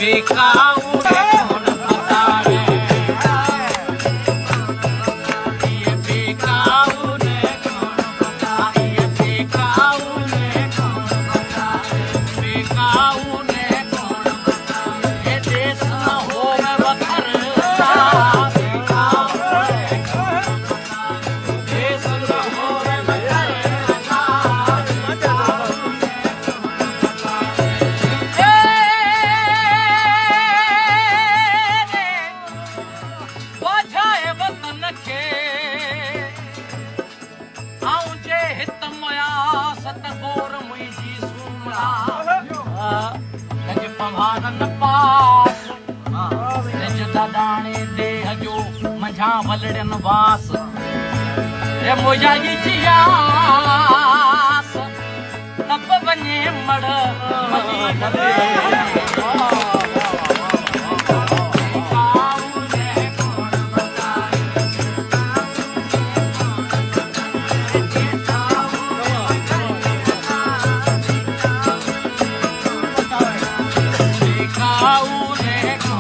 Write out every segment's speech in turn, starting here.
बेकाऊ कौन बतावे ये बेकाऊ ने कौन बतावे ये बेकाऊ ने कौन बतावे बेकाऊ ने कौन बतावे ये देश न होवे बखरता बेकाऊ ने कौन बतावे देश न होवे बखरता वजाए वतन के आऊं जे हित मया सतगोर मुंहिंजी सूमरा लज पवारन पास लज दादाणे देह जो मंझा वलड़न वास ए मोजा जी जियास तब वञे मड़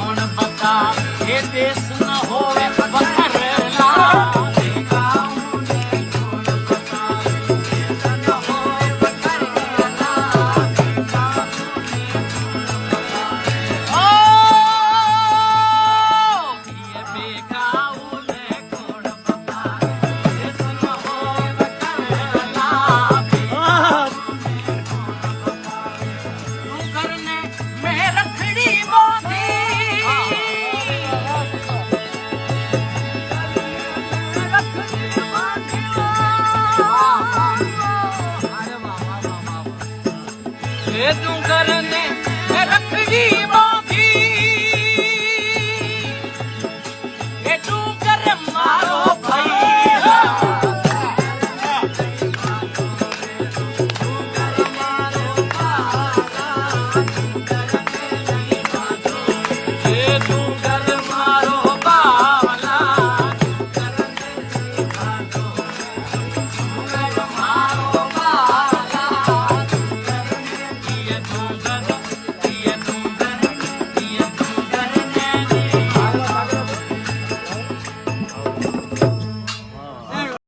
ये देश न होवे बखरला बेकाऊ ने कौन बतावे देश न होवे बखरला बेकाऊ ने कौन बतावे देश न होवे बखरला बेकाऊ ने कौन बतावे तू करने में रखड़ी बांधी तू करने रखड़ी बांधी ये तू कर मारो भैया ये तू कर मारो बावला ये तू